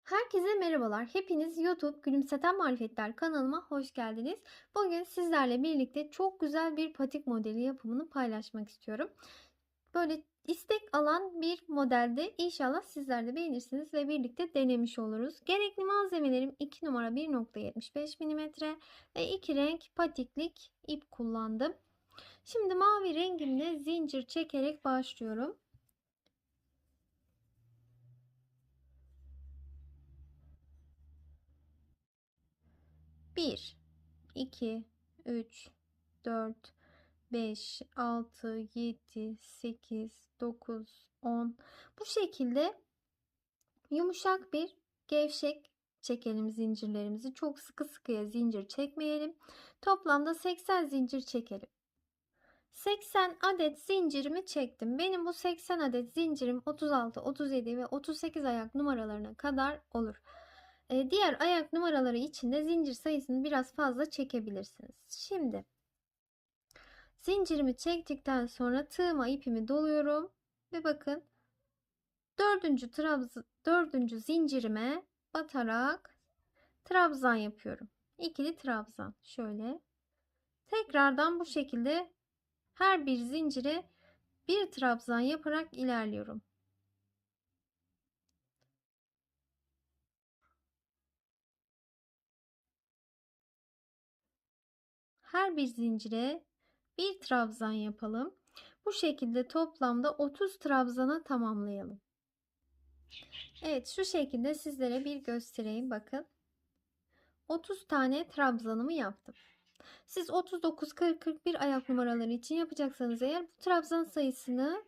Herkese merhabalar. Hepiniz YouTube Gülümseten Marifetler kanalıma hoş geldiniz. Bugün sizlerle birlikte çok güzel bir patik modeli yapımını paylaşmak istiyorum. Böyle istek alan bir modelde inşallah sizler de beğenirsiniz ve birlikte denemiş oluruz. Gerekli malzemelerim 2 numara 1.75 mm ve 2 renk patiklik ip kullandım. Şimdi mavi rengimle zincir çekerek başlıyorum. 1, 2, 3, 4, 5, 6, 7, 8, 9, 10. Bu şekilde yumuşak bir gevşek çekelim zincirlerimizi. Çok sıkı sıkıya zincir çekmeyelim. Toplamda 80 zincir çekelim. 80 adet zincirimi çektim. Benim bu 80 adet zincirim 36, 37 ve 38 ayak numaralarına kadar olur. Diğer ayak numaraları için de zincir sayısını biraz fazla çekebilirsiniz. Şimdi zincirimi çektikten sonra tığıma ipimi doluyorum ve bakın dördüncü zincirime batarak trabzan yapıyorum. İkili trabzan. Şöyle tekrardan bu şekilde her bir zincire bir trabzan yaparak ilerliyorum. Her bir zincire bir trabzan yapalım. Bu şekilde toplamda 30 trabzana tamamlayalım. Evet, şu şekilde sizlere bir göstereyim. Bakın 30 tane trabzanımı yaptım. Siz 39, 40, 41 ayak numaraları için yapacaksanız eğer bu trabzan sayısını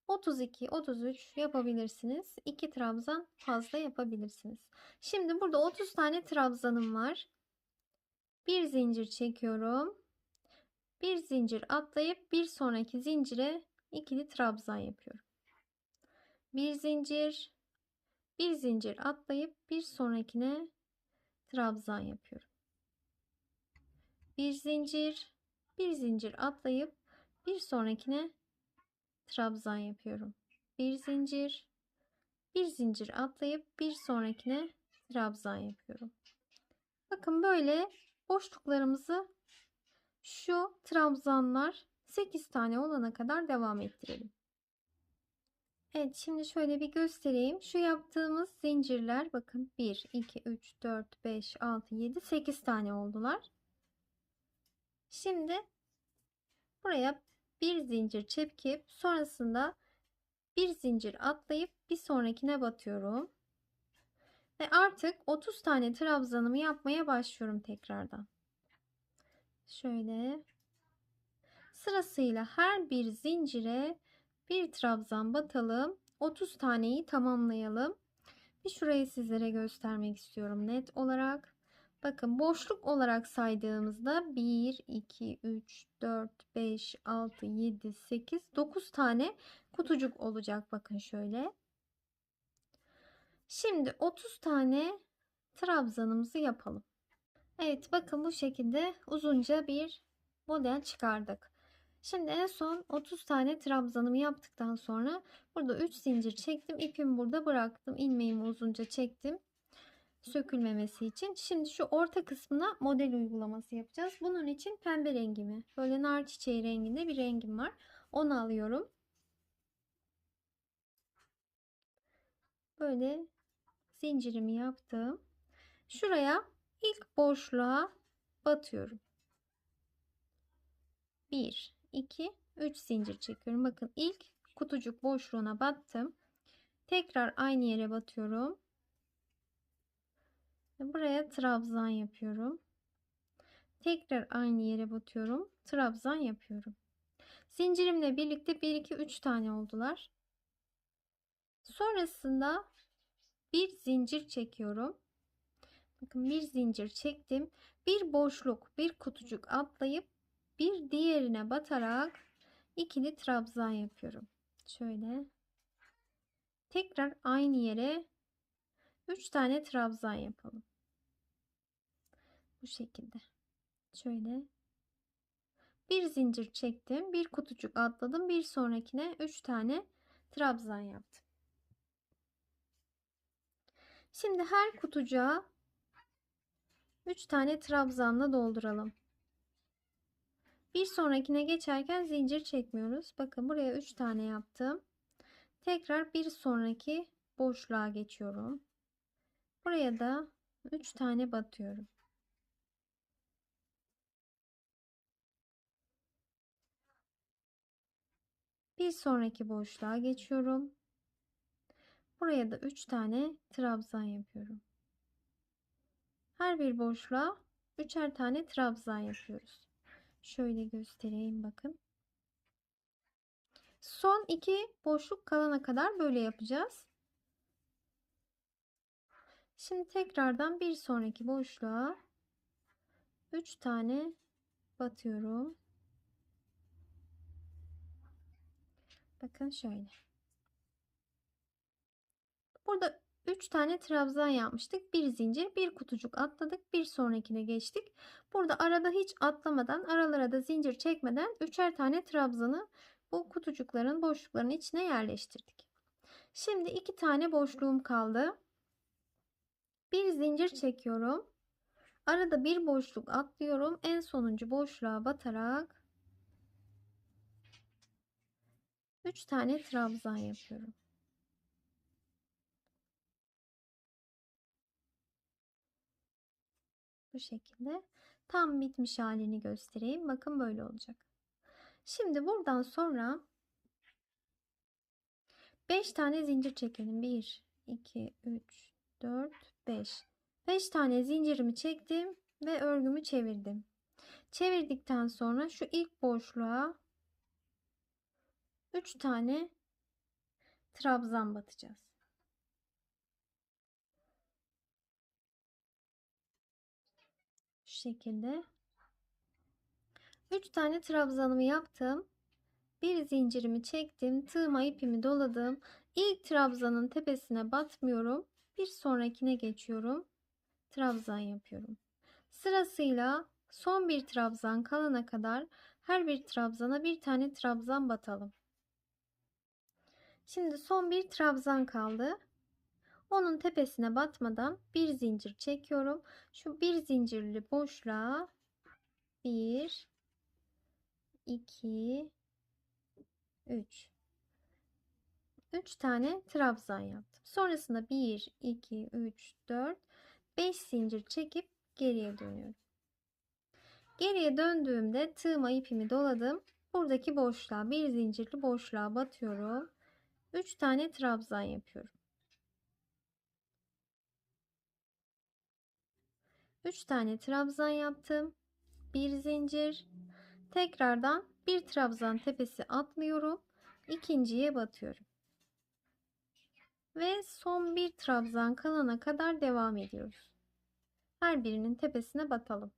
32, 33 yapabilirsiniz. 2 trabzan fazla yapabilirsiniz. Şimdi burada 30 tane trabzanım var. Bir zincir çekiyorum. Bir zincir atlayıp bir sonraki zincire ikili trabzan yapıyorum. Bir zincir atlayıp bir sonrakine trabzan yapıyorum. Bir zincir atlayıp bir sonrakine trabzan yapıyorum. Bir zincir atlayıp bir sonrakine trabzan yapıyorum. Bakın böyle boşluklarımızı şu trabzanlar 8 tane olana kadar devam ettirelim. Evet, şimdi şöyle bir göstereyim. Şu yaptığımız zincirler bakın 1, 2, 3, 4, 5, 6, 7, 8 tane oldular. Şimdi buraya bir zincir çekip sonrasında bir zincir atlayıp bir sonrakine batıyorum. Ve artık 30 tane trabzanımı yapmaya başlıyorum tekrardan. Şöyle sırasıyla her bir zincire bir trabzan batalım. 30 taneyi tamamlayalım. Bir şurayı sizlere göstermek istiyorum net olarak. Bakın boşluk olarak saydığımızda 1, 2, 3, 4, 5, 6, 7, 8, 9 tane kutucuk olacak. Bakın şöyle. Şimdi 30 tane trabzanımızı yapalım. Evet, bakın bu şekilde uzunca bir model çıkardık. Şimdi en son 30 tane trabzanımı yaptıktan sonra burada 3 zincir çektim. İpimi burada bıraktım. İlmeğimi uzunca çektim. Sökülmemesi için. Şimdi şu orta kısmına model uygulaması yapacağız. Bunun için pembe rengimi, böyle nar çiçeği renginde bir rengim var. Onu alıyorum. Böyle zincirimi yaptım. Şuraya ilk boşluğa batıyorum. 1, 2, 3 zincir çekiyorum. Bakın ilk kutucuk boşluğuna battım. Tekrar aynı yere batıyorum. Buraya trabzan yapıyorum. Tekrar aynı yere batıyorum. Trabzan yapıyorum. Zincirimle birlikte 1, 2, 3 tane oldular. Sonrasında bir zincir çekiyorum. Bakın bir zincir çektim. Bir boşluk, bir kutucuk atlayıp bir diğerine batarak ikili trabzan yapıyorum. Şöyle. Tekrar aynı yere 3 tane trabzan yapalım. Bu şekilde. Şöyle. Bir zincir çektim. Bir kutucuk atladım. Bir sonrakine 3 tane trabzan yaptım. Şimdi her kutucuğa 3 tane trabzanla dolduralım. Bir sonrakine geçerken zincir çekmiyoruz. Bakın buraya 3 tane yaptım. Tekrar bir sonraki boşluğa geçiyorum. Buraya da 3 tane batıyorum. Bir sonraki boşluğa geçiyorum. Buraya da 3 tane trabzan yapıyorum. Her bir boşluğa 3'er tane trabzan yapıyoruz. Şöyle göstereyim bakın. Son 2 boşluk kalana kadar böyle yapacağız. Şimdi tekrardan bir sonraki boşluğa 3 tane batıyorum. Bakın şöyle. Burada 3 tane trabzan yapmıştık. Bir zincir, bir kutucuk atladık. Bir sonrakine geçtik. Burada arada hiç atlamadan, aralara da zincir çekmeden 3'er tane trabzanı bu kutucukların, boşlukların içine yerleştirdik. Şimdi 2 tane boşluğum kaldı. Bir zincir çekiyorum. Arada bir boşluk atlıyorum. En sonuncu boşluğa batarak 3 tane trabzan yapıyorum. Bu şekilde tam bitmiş halini göstereyim. Bakın böyle olacak. Şimdi buradan sonra 5 tane zincir çekelim. 1, 2, 3, 4, 5. 5 tane zincirimi çektim ve örgümü çevirdim. Çevirdikten sonra şu ilk boşluğa 3 tane trabzan batacağız. Şu şekilde 3 tane trabzanımı yaptım. Bir zincirimi çektim. Tığıma ipimi doladım. İlk trabzanın tepesine batmıyorum. Bir sonrakine geçiyorum. Trabzan yapıyorum. Sırasıyla son bir trabzan kalana kadar her bir trabzana bir tane trabzan batalım. Şimdi son bir trabzan kaldı. Onun tepesine batmadan bir zincir çekiyorum. Şu bir zincirli boşluğa 1, 2, 3. 3 tane trabzan yaptım. Sonrasında 1, 2, 3, 4, 5 zincir çekip geriye dönüyorum. Geriye döndüğümde tığıma ipimi doladım. Buradaki boşluğa bir zincirli boşluğa batıyorum. 3 tane trabzan yapıyorum. 3 tane trabzan yaptım. Bir zincir. Tekrardan bir trabzan tepesi atlıyorum. İkinciye batıyorum. Ve son bir trabzan kalana kadar devam ediyoruz. Her birinin tepesine batalım.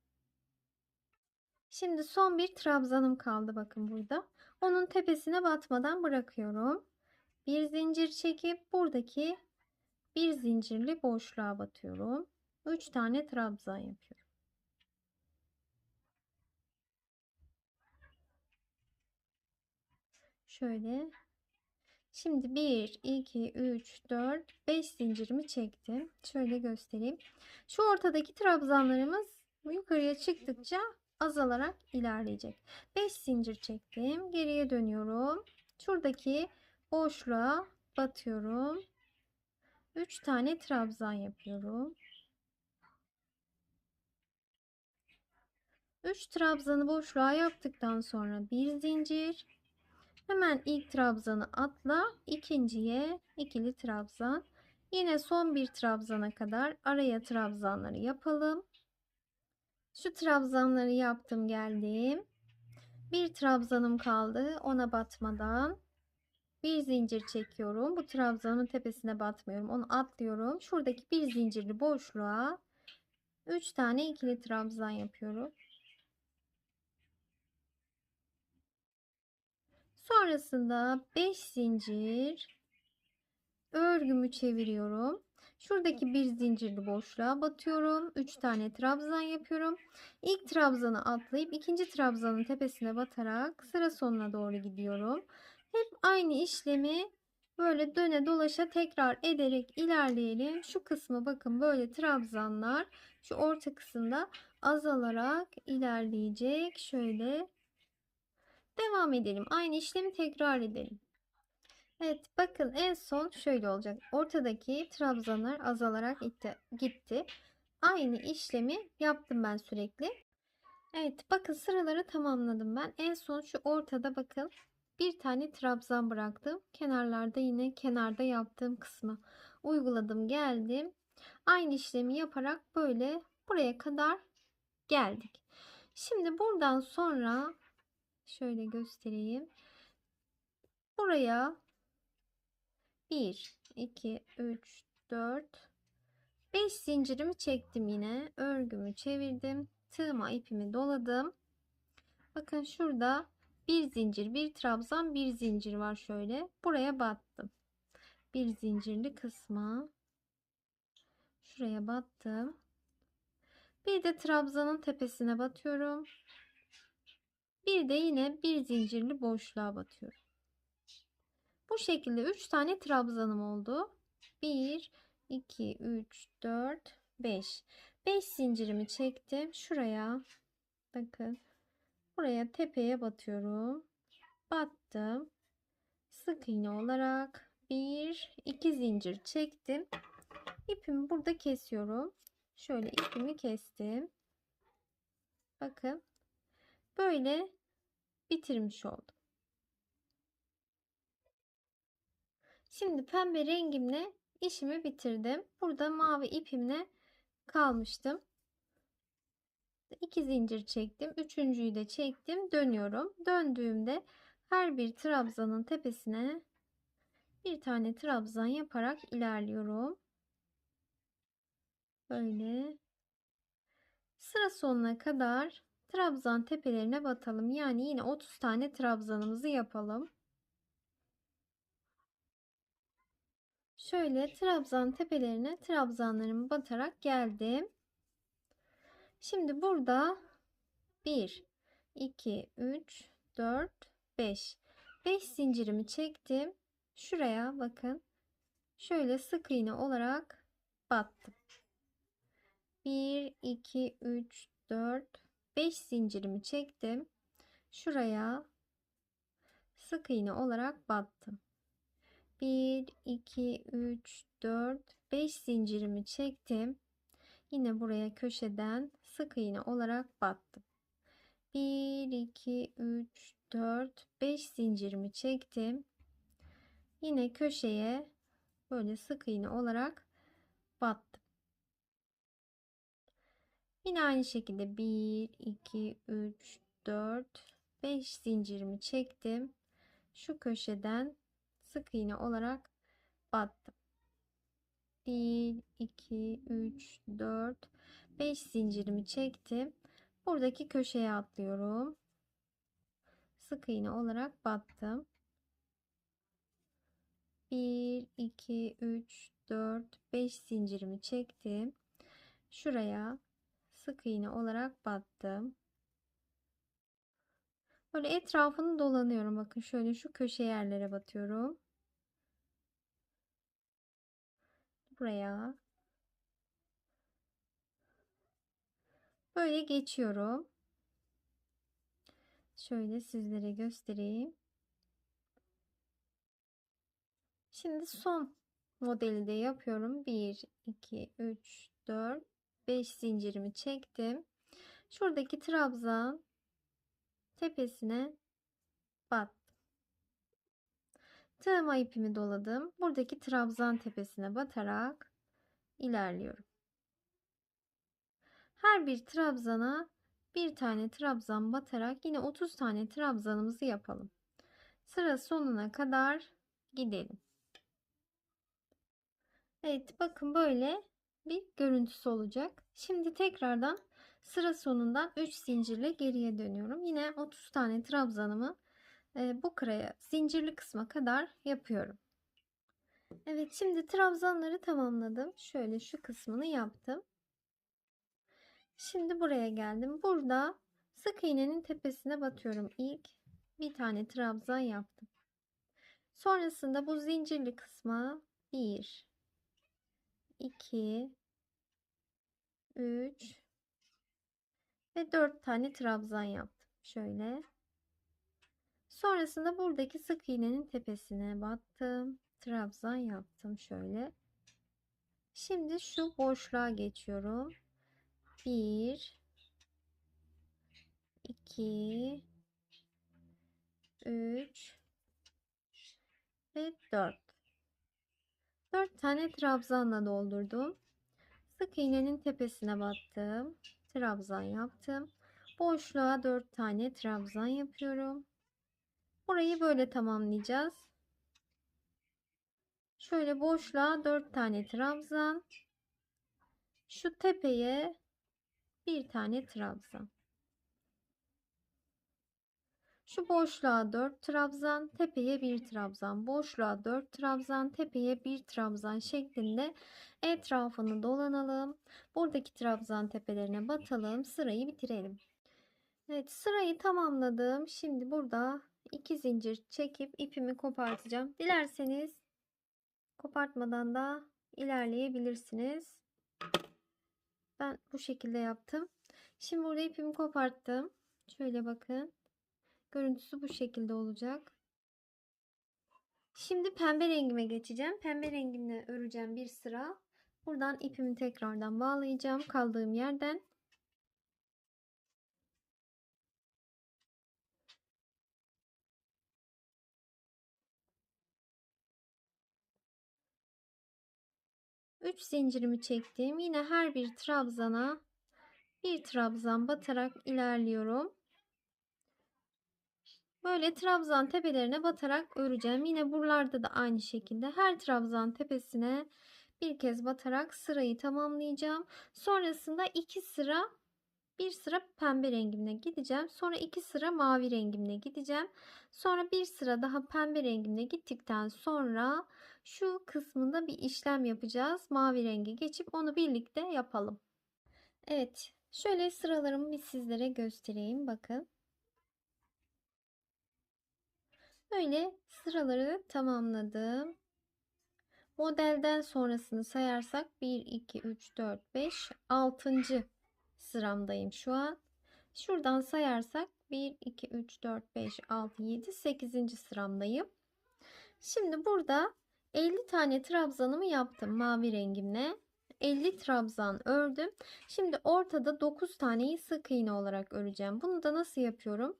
Şimdi son bir trabzanım kaldı bakın burada. Onun tepesine batmadan bırakıyorum. Bir zincir çekip buradaki bir zincirli boşluğa batıyorum. 3 tane trabzan yapıyorum. Şöyle. Şimdi 1, 2, 3, 4, 5 zincirimi çektim. Şöyle göstereyim. Şu ortadaki trabzanlarımız yukarıya çıktıkça azalarak ilerleyecek. 5 zincir çektim. Geriye dönüyorum. Şuradaki boşluğa batıyorum. 3 tane trabzan yapıyorum. 3 trabzanı boşluğa yaptıktan sonra bir zincir. Hemen ilk trabzanı atla, ikinciye ikili trabzan. Yine son bir trabzana kadar araya trabzanları yapalım. Şu trabzanları yaptım, geldim. Bir trabzanım kaldı, ona batmadan bir zincir çekiyorum. Bu trabzanın tepesine batmıyorum. Onu atlıyorum. Şuradaki bir zincirli boşluğa 3 tane ikili trabzan yapıyorum. Sonrasında 5 zincir örgümü çeviriyorum. Şuradaki bir zincirli boşluğa batıyorum. 3 tane trabzan yapıyorum. İlk trabzanı atlayıp ikinci trabzanın tepesine batarak sıra sonuna doğru gidiyorum. Hep aynı işlemi Böyle döne dolaşa tekrar ederek ilerleyelim. Şu kısmı bakın, böyle trabzanlar şu orta kısımda azalarak ilerleyecek. Şöyle devam edelim. Aynı işlemi tekrar edelim. Evet, bakın en son şöyle olacak. Ortadaki trabzanlar azalarak gitti. Aynı işlemi yaptım ben sürekli. Evet, bakın sıraları tamamladım ben. En son şu ortada bakın bir tane trabzan bıraktım. Kenarlarda yine kenarda yaptığım kısmı uyguladım, geldim. Aynı işlemi yaparak böyle buraya kadar geldik. Şimdi buradan sonra şöyle göstereyim. Buraya 1, 2, 3, 4, 5 zincirimi çektim yine. Örgümü çevirdim. Tığıma ipimi doladım. Bakın şurada bir zincir, bir trabzan, bir zincir var şöyle. Buraya battım. Bir zincirli kısma şuraya battım. Bir de trabzanın tepesine batıyorum. Bir de yine bir zincirli boşluğa batıyorum. Bu şekilde 3 tane trabzanım oldu. 1, 2, 3, 4, 5. 5 zincirimi çektim. Şuraya bakın. Buraya tepeye batıyorum. Battım. Sık iğne olarak 1, 2 zincir çektim. İpimi burada kesiyorum. Şöyle ipimi kestim. Bakın. Böyle bitirmiş oldum. Şimdi pembe rengimle işimi bitirdim. Burada mavi ipimle kalmıştım. 2 zincir çektim. Üçüncüyü de çektim. Dönüyorum. Döndüğümde her bir trabzanın tepesine bir tane trabzan yaparak ilerliyorum. Böyle sıra sonuna kadar trabzan tepelerine batalım. Yani yine 30 tane trabzanımızı yapalım. Şöyle trabzan tepelerine trabzanlarımı batarak geldim. Şimdi burada 1, 2, 3, 4, 5. 5 zincirimi çektim. Şuraya bakın. Şöyle sık iğne olarak battım. 1, 2, 3, 4, 5 zincirimi çektim. Şuraya sık iğne olarak battım. 1, 2, 3, 4, 5 zincirimi çektim. Yine buraya köşeden sık iğne olarak battım. 1, 2, 3, 4, 5 zincirimi çektim. Yine köşeye böyle sık iğne olarak battım. Yine aynı şekilde 1, 2, 3, 4, 5 zincirimi çektim. Şu köşeden sık iğne olarak battım. 1, 2, 3, 4, 5 zincirimi çektim. Buradaki köşeye atlıyorum. Sık iğne olarak battım. 1, 2, 3, 4, 5 zincirimi çektim. Şuraya sık iğne olarak battım. Böyle etrafını dolanıyorum. Bakın şöyle şu köşe yerlere batıyorum. Buraya böyle geçiyorum. Şöyle sizlere göstereyim. Şimdi son modeli de yapıyorum. 1, 2, 3, 4, 5 zincirimi çektim. Şuradaki trabzan tepesine battım. Tığıma ipimi doladım. Buradaki trabzan tepesine batarak ilerliyorum. Her bir trabzana bir tane trabzan batarak yine 30 tane trabzanımızı yapalım. Sıra sonuna kadar gidelim. Evet, bakın böyle bir görüntüsü olacak. Şimdi tekrardan sıra sonundan 3 zincirle geriye dönüyorum. Yine 30 tane trabzanımı bu kıraya, zincirli kısma kadar yapıyorum. Evet, şimdi trabzanları tamamladım. Şöyle şu kısmını yaptım. Şimdi buraya geldim. Burada sık iğnenin tepesine batıyorum. İlk bir tane trabzan yaptım. Sonrasında bu zincirli kısma 1, 2, 3 ve 4 tane trabzan yaptım. Şöyle. Sonrasında buradaki sık iğnenin tepesine battım. Trabzan yaptım şöyle. Şimdi şu boşluğa geçiyorum. 1, 2, 3 ve 4. 4 tane trabzanla doldurdum. Sık iğnenin tepesine battım. Trabzan yaptım. Boşluğa 4 tane trabzan yapıyorum. Burayı böyle tamamlayacağız. Şöyle boşluğa 4 tane trabzan. Şu tepeye bir tane trabzan. Şu boşluğa 4 trabzan, tepeye 1 trabzan, boşluğa 4 trabzan, tepeye 1 trabzan şeklinde etrafını dolanalım. Buradaki trabzan tepelerine batalım. Sırayı bitirelim. Evet, sırayı tamamladım. Şimdi burada 2 zincir çekip ipimi kopartacağım. Dilerseniz kopartmadan da ilerleyebilirsiniz. Ben bu şekilde yaptım. Şimdi burada ipimi koparttım. Şöyle bakın. Görüntüsü bu şekilde olacak. Şimdi pembe rengime geçeceğim. Pembe rengimle öreceğim bir sıra. Buradan ipimi tekrardan bağlayacağım kaldığım yerden. Üç zincirimi çektim. Yine her bir trabzana bir trabzan batarak ilerliyorum. Böyle trabzan tepelerine batarak öreceğim. Yine buralarda da aynı şekilde her trabzan tepesine bir kez batarak sırayı tamamlayacağım. Sonrasında bir sıra pembe rengimle gideceğim. Sonra 2 sıra mavi rengimle gideceğim. Sonra bir sıra daha pembe rengimle gittikten sonra şu kısmında bir işlem yapacağız. Mavi renge geçip onu birlikte yapalım. Evet, şöyle sıralarımı bir sizlere göstereyim. Bakın. Böyle sıraları tamamladım. Modelden sonrasını sayarsak 1, 2, 3, 4, 5, 6. sıramdayım şu an. Şuradan sayarsak 1, 2, 3, 4, 5, 6, 7, 8. sıramdayım. Şimdi burada 50 tane trabzanımı yaptım mavi rengimle. 50 trabzan ördüm. Şimdi ortada 9 taneyi sık iğne olarak öreceğim. Bunu da nasıl yapıyorum?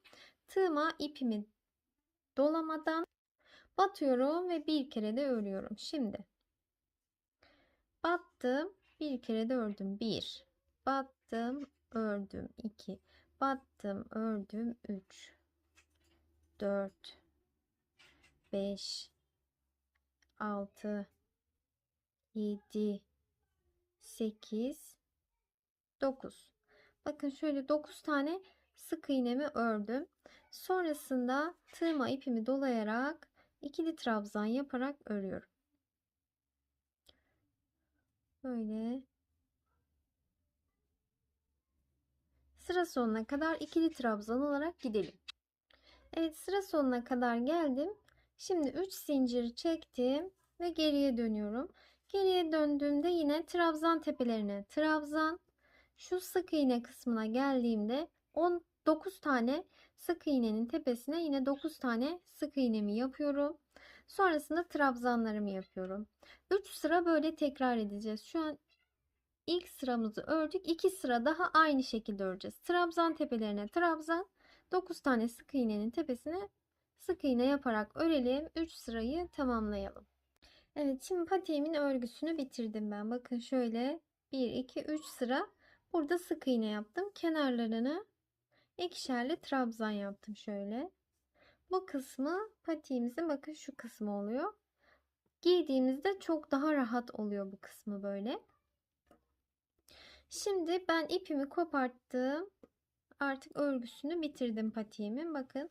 Tığıma ipimi dolamadan batıyorum ve bir kere de örüyorum. Şimdi battım, bir kere de ördüm. 1, battım, ördüm. 2, battım, ördüm. 3, 4, 5, 6, 7, 8, 9. Bakın şöyle 9 tane sık iğnemi ördüm. Sonrasında tığıma ipimi dolayarak ikili trabzan yaparak örüyorum. Böyle sıra sonuna kadar ikili trabzan olarak gidelim. Evet, sıra sonuna kadar geldim. Şimdi 3 zincir çektim ve geriye dönüyorum. Geriye döndüğümde yine trabzan tepelerine trabzan, şu sık iğne kısmına geldiğimde 9 tane sık iğnenin tepesine yine 9 tane sık iğnemi yapıyorum. Sonrasında trabzanlarımı yapıyorum. 3 sıra böyle tekrar edeceğiz. Şu an ilk sıramızı ördük. 2 sıra daha aynı şekilde öreceğiz. Trabzan tepelerine trabzan, 9 tane sık iğnenin tepesine sık iğne yaparak örelim. 3 sırayı tamamlayalım. Evet, şimdi patiğimin örgüsünü bitirdim ben. Bakın şöyle 1, 2, 3 sıra burada sık iğne yaptım. Kenarlarını ikişerli trabzan yaptım şöyle. Bu kısmı patiğimizin bakın şu kısmı oluyor. Giydiğimizde çok daha rahat oluyor bu kısmı böyle. Şimdi ben ipimi koparttım. Artık örgüsünü bitirdim patiğimin. Bakın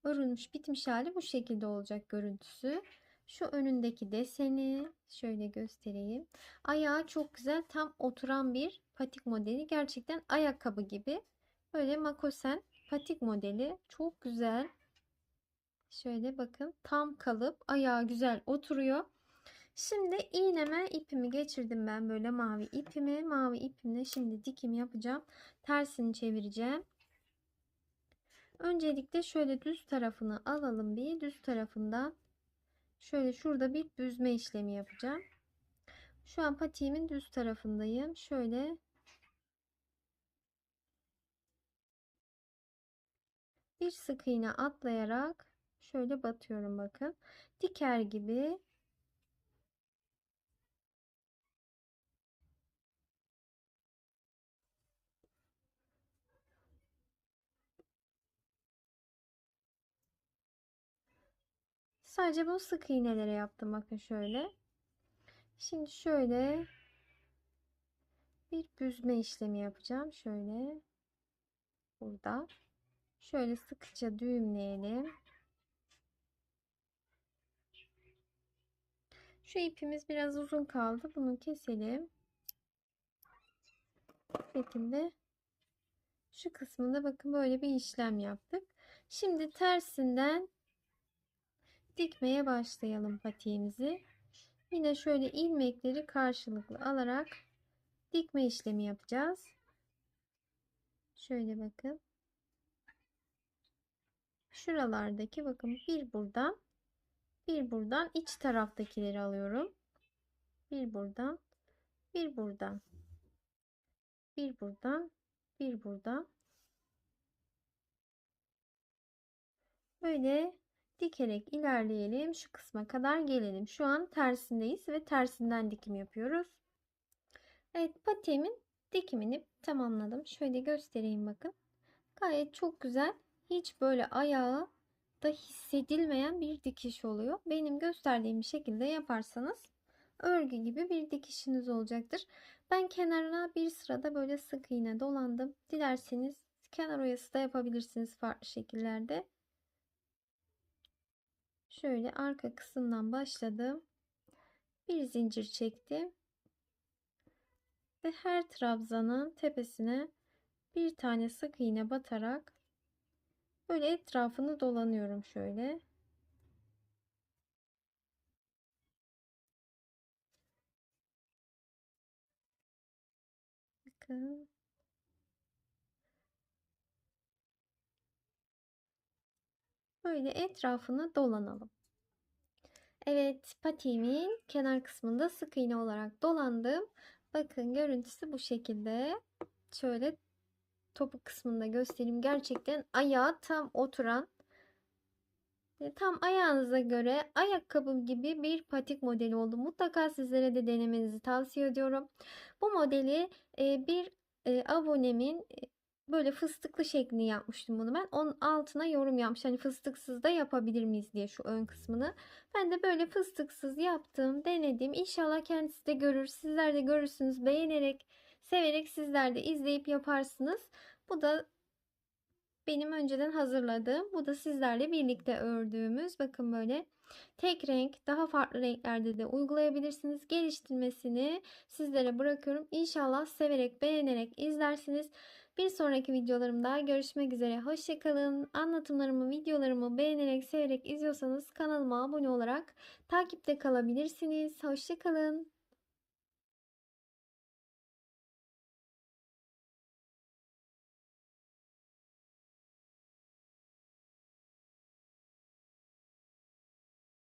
örülmüş bitmiş hali bu şekilde olacak görüntüsü. Şu önündeki deseni şöyle göstereyim. Ayağı çok güzel tam oturan bir patik modeli. Gerçekten ayakkabı gibi. Böyle makosen patik modeli çok güzel. Şöyle bakın, tam kalıp ayağı güzel oturuyor. Şimdi iğneme ipimi geçirdim, ben böyle mavi ipimi. Mavi ipimle şimdi dikim yapacağım. Tersini çevireceğim. Öncelikle şöyle düz tarafını alalım, bir düz tarafından şöyle şurada bir büzme işlemi yapacağım. Şu an patiğimin düz tarafındayım. Şöyle bir sık iğne atlayarak şöyle batıyorum, bakın. Diker gibi. Sadece bu sık iğnelere yaptım, bakın şöyle. Şimdi şöyle bir büzme işlemi yapacağım. Şöyle burada. Şöyle sıkıca düğümleyelim. Şu ipimiz biraz uzun kaldı. Bunu keselim. Bu şekilde şu kısmında bakın böyle bir işlem yaptık. Şimdi tersinden dikmeye başlayalım patiğimizi. Yine şöyle ilmekleri karşılıklı alarak dikme işlemi yapacağız. Şöyle bakın. Şuralardaki bakın, bir buradan iç taraftakileri alıyorum. Bir buradan, bir buradan, bir buradan, bir buradan. Böyle dikerek ilerleyelim. Şu kısma kadar gelelim. Şu an tersindeyiz ve tersinden dikim yapıyoruz. Evet, patiğimin dikimini tamamladım. Şöyle göstereyim, bakın. Gayet çok güzel. Hiç böyle ayağı da hissedilmeyen bir dikiş oluyor. Benim gösterdiğim şekilde yaparsanız örgü gibi bir dikişiniz olacaktır. Ben kenarına bir sırada böyle sık iğne dolandım. Dilerseniz kenar oyası da yapabilirsiniz farklı şekillerde. Şöyle arka kısımdan başladım. Bir zincir çektim. Ve her trabzanın tepesine bir tane sık iğne batarak böyle etrafını dolanıyorum şöyle. Bakın. Böyle etrafını dolanalım. Evet, patiğimin kenar kısmında sık iğne olarak dolandım. Bakın, görüntüsü bu şekilde. Şöyle topuk kısmında göstereyim. Gerçekten ayağa tam oturan, tam ayağınıza göre ayakkabı gibi bir patik modeli oldu. Mutlaka sizlere de denemenizi tavsiye ediyorum. Bu modeli bir abonemin böyle fıstıklı şeklini yapmıştım bunu ben. Onun altına yorum yapmış. Hani fıstıksız da yapabilir miyiz diye şu ön kısmını. Ben de böyle fıstıksız yaptım, denedim. İnşallah kendisi de görür. Sizler de görürsünüz. Beğenerek, severek sizler de izleyip yaparsınız. Bu da benim önceden hazırladığım. Bu da sizlerle birlikte ördüğümüz. Bakın böyle tek renk, daha farklı renklerde de uygulayabilirsiniz. Geliştirmesini sizlere bırakıyorum. İnşallah severek, beğenerek izlersiniz. Bir sonraki videolarımda görüşmek üzere. Hoşçakalın. Anlatımlarımı, videolarımı beğenerek, severek izliyorsanız kanalıma abone olarak takipte kalabilirsiniz. Hoşçakalın.